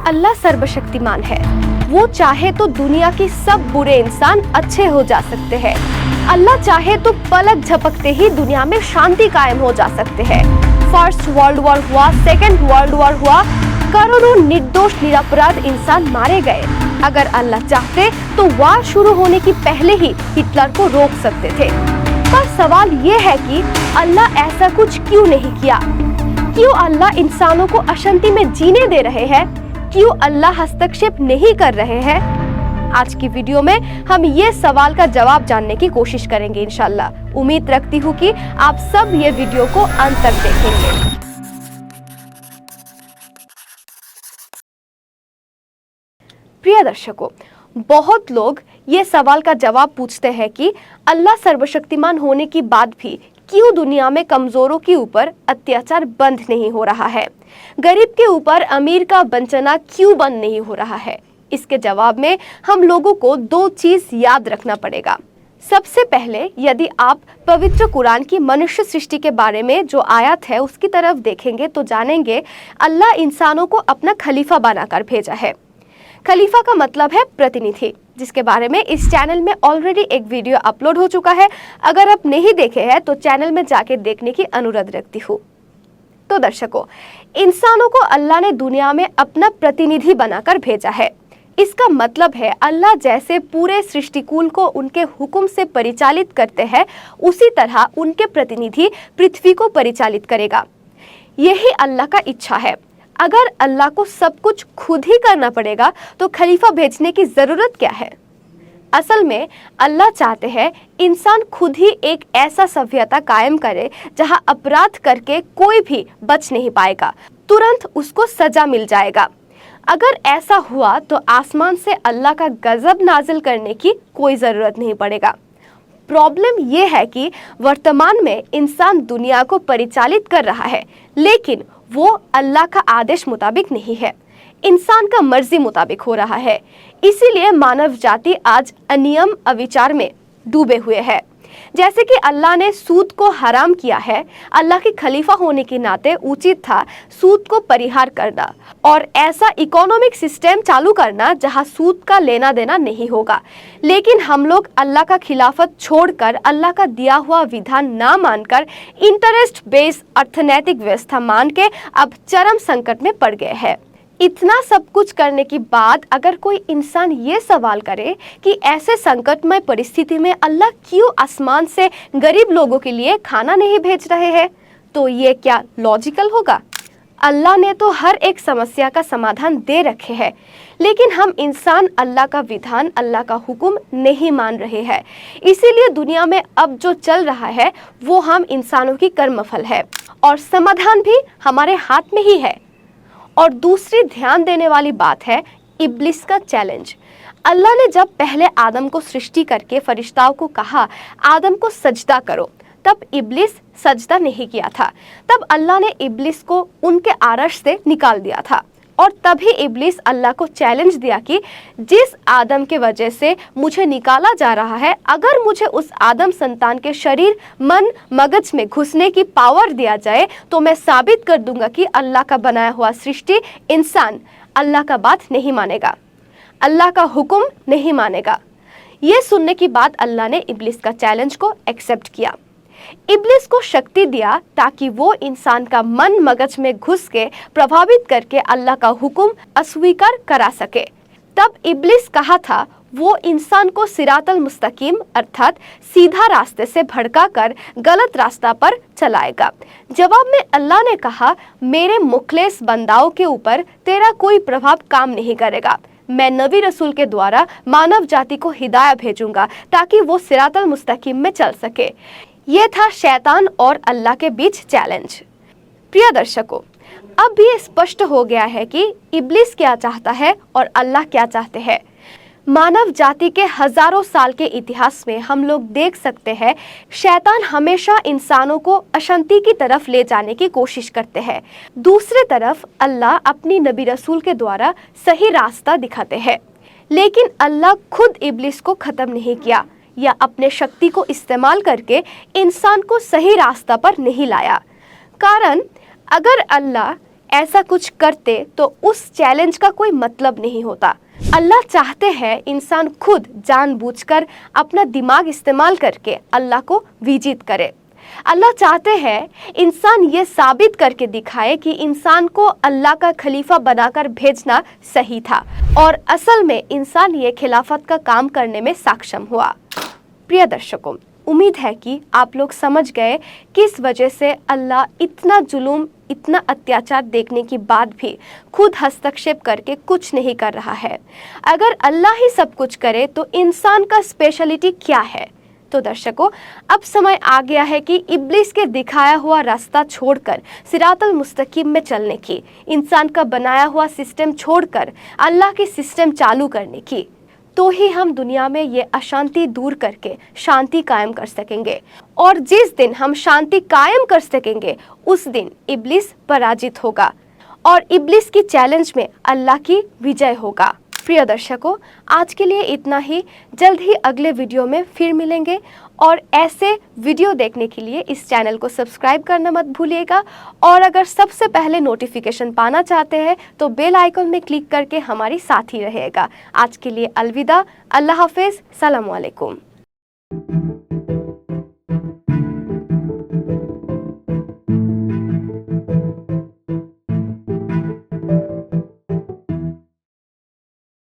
अल्लाह सर्वशक्तिमान है। वो चाहे तो दुनिया के सब बुरे इंसान अच्छे हो जा सकते हैं। अल्लाह चाहे तो पलक झपकते ही दुनिया में शांति कायम हो जा सकते हैं। फर्स्ट वर्ल्ड वॉर हुआ, सेकेंड वर्ल्ड वॉर हुआ, करोड़ों निर्दोष निरपराध इंसान मारे गए। अगर अल्लाह चाहते तो वार शुरू होने की पहले ही हिटलर को रोक सकते थे। पर सवाल ये है कि अल्लाह ऐसा कुछ क्यों नहीं किया? क्यों अल्लाह इंसानों को अशांति में जीने दे रहे हैं? क्यों अल्लाह हस्तक्षेप नहीं कर रहे हैं? आज की वीडियो में हम ये सवाल का जवाब जानने की कोशिश करेंगे इंशाल्लाह। उम्मीद रखती हूँ कि आप सब ये वीडियो को अंत तक देखेंगे। प्रिय दर्शकों, बहुत लोग ये सवाल का जवाब पूछते हैं कि अल्लाह सर्वशक्तिमान होने के बाद भी क्यों दुनिया में कमजोरों के ऊपर अत्याचार बंद नहीं हो रहा है? गरीब के ऊपर अमीर का वंचना क्यों बंद नहीं हो रहा है? इसके जवाब में हम लोगों को दो चीज याद रखना पड़ेगा। सबसे पहले, यदि आप पवित्र कुरान की मनुष्य सृष्टि के बारे में जो आयत है उसकी तरफ देखेंगे तो जानेंगे अल्लाह इंसानों को अपना खलीफा बनाकर भेजा है। खलीफा का मतलब है प्रतिनिधि, जिसके बारे में इस चैनल में ऑलरेडी एक वीडियो अपलोड हो चुका है। अगर आप नहीं देखे हैं तो चैनल में जाके देखने की अनुरोध रखती हूँ। तो दर्शकों, इंसानों को अल्लाह ने दुनिया में अपना प्रतिनिधि बनाकर भेजा है। इसका मतलब है अल्लाह जैसे पूरे सृष्टिकूल को उनके हुक्म से परिचालित करते हैं, उसी तरह उनके प्रतिनिधि पृथ्वी को परिचालित करेगा। यही अल्लाह का इच्छा है। अगर अल्लाह को सब कुछ खुद ही करना पड़ेगा तो खलीफा भेजने की जरूरत क्या है? असल में अल्लाह चाहते हैं इंसान खुद ही एक ऐसा सभ्यता कायम करे जहां अपराध करके कोई भी बच नहीं पाएगा, तुरंत उसको सजा मिल जाएगा। अगर ऐसा हुआ तो आसमान से अल्लाह का गजब नाजिल करने की कोई जरूरत नहीं पड़ेगा। प्रॉब्लम यह है कि वर्तमान में इंसान दुनिया को परिचालित कर रहा है, लेकिन वो अल्लाह का आदेश मुताबिक नहीं है, इंसान का मर्जी मुताबिक हो रहा है। इसीलिए मानव जाति आज अनियम अविचार में डूबे हुए है। जैसे कि अल्लाह ने सूद को हराम किया है, अल्लाह के खलीफा होने के नाते उचित था सूद को परिहार करना और ऐसा इकोनॉमिक सिस्टम चालू करना जहां सूद का लेना देना नहीं होगा। लेकिन हम लोग अल्लाह का खिलाफत छोड़कर, अल्लाह का दिया हुआ विधान ना मानकर इंटरेस्ट बेस्ड अर्थनैतिक व्यवस्था मान के अब चरम संकट में पड़ गए हैं। इतना सब कुछ करने के बाद अगर कोई इंसान ये सवाल करे कि ऐसे संकटमय परिस्थिति में अल्लाह क्यों आसमान से गरीब लोगों के लिए खाना नहीं भेज रहे हैं, तो ये क्या लॉजिकल होगा? अल्लाह ने तो हर एक समस्या का समाधान दे रखे हैं, लेकिन हम इंसान अल्लाह का विधान, अल्लाह का हुक्म नहीं मान रहे हैं। इसीलिए दुनिया में अब जो चल रहा है वो हम इंसानों की कर्मफल है और समाधान भी हमारे हाथ में ही है। और दूसरी ध्यान देने वाली बात है इब्लिस का चैलेंज। अल्लाह ने जब पहले आदम को सृष्टि करके फरिश्ताओं को कहा आदम को सजदा करो, तब इब्लिस सजदा नहीं किया था। तब अल्लाह ने इब्लिस को उनके आरश से निकाल दिया था और तभी इब्लिस अल्लाह को चैलेंज दिया कि जिस आदम के वजह से मुझे निकाला जा रहा है, अगर मुझे उस आदम संतान के शरीर, मन, मगज में घुसने की पावर दिया जाए तो मैं साबित कर दूंगा कि अल्लाह का बनाया हुआ सृष्टि इंसान अल्लाह का बात नहीं मानेगा, अल्लाह का हुक्म नहीं मानेगा। ये सुनने के बाद अल्लाह ने इब्लिस का चैलेंज को एक्सेप्ट किया, इब्लिस को शक्ति दिया ताकि वो इंसान का मन मगज में घुस के प्रभावित करके अल्लाह का हुक्म अस्वीकार करा सके। तब इब्लिस कहा था वो इंसान को सिरातल मुस्तकीम अर्थात सीधा रास्ते से भड़काकर गलत रास्ता पर चलाएगा। जवाब में अल्लाह ने कहा मेरे मुखलेस बंदाओं के ऊपर तेरा कोई प्रभाव काम नहीं करेगा। मैं नबी रसूल के द्वारा मानव जाति को हिदायत भेजूंगा ताकि वो सिरातल मुस्तकीम में चल सके। ये था शैतान और अल्लाह के बीच चैलेंज। प्रिय दर्शकों, अब भी स्पष्ट हो गया है कि इब्लिस क्या चाहता है और अल्लाह क्या चाहते हैं। मानव जाति के हजारों साल के इतिहास में हम लोग देख सकते हैं शैतान हमेशा इंसानों को अशांति की तरफ ले जाने की कोशिश करते हैं। दूसरी तरफ अल्लाह अपनी नबी रसूल के द्वारा सही रास्ता दिखाते हैं। लेकिन अल्लाह खुद इब्लिस को खत्म नहीं किया या अपने शक्ति को इस्तेमाल करके इंसान को सही रास्ता पर नहीं लाया। कारण अगर अल्लाह ऐसा कुछ करते तो उस चैलेंज का कोई मतलब नहीं होता। अल्लाह चाहते हैं इंसान खुद जानबूझकर अपना दिमाग इस्तेमाल करके अल्लाह को विजित करे। अल्लाह चाहते हैं इंसान ये साबित करके दिखाए कि इंसान को अल्लाह का खलीफा बनाकर भेजना सही था और असल में इंसान ये खिलाफत का काम करने में सक्षम हुआ। प्रिय दर्शकों, उम्मीद है कि आप लोग समझ गए किस वजह से अल्लाह इतना जुल्म, इतना अत्याचार देखने के बाद भी खुद हस्तक्षेप करके कुछ नहीं कर रहा है। अगर अल्लाह ही सब कुछ करे तो इंसान का स्पेशलिटी क्या है? तो दर्शकों, अब समय आ गया है कि इब्लिस के दिखाया हुआ रास्ता छोड़कर सिरातुल मुस्तकीम में चलने की, इंसान का बनाया हुआ सिस्टम छोड़कर अल्लाह की सिस्टम चालू करने की। तो ही हम दुनिया में ये अशांति दूर करके शांति कायम कर सकेंगे। और जिस दिन हम शांति कायम कर सकेंगे उस दिन इब्लिस पराजित होगा और इब्लिस की चैलेंज में अल्लाह की विजय होगा। प्रिय दर्शकों, आज के लिए इतना ही। जल्द ही अगले वीडियो में फिर मिलेंगे और ऐसे वीडियो देखने के लिए इस चैनल को सब्सक्राइब करना मत भूलिएगा। और अगर सबसे पहले नोटिफिकेशन पाना चाहते हैं तो बेल आइकन में क्लिक करके हमारी साथ ही रहेगा। आज के लिए अलविदा, अल्लाह हाफिज, सलाम वालेकुम।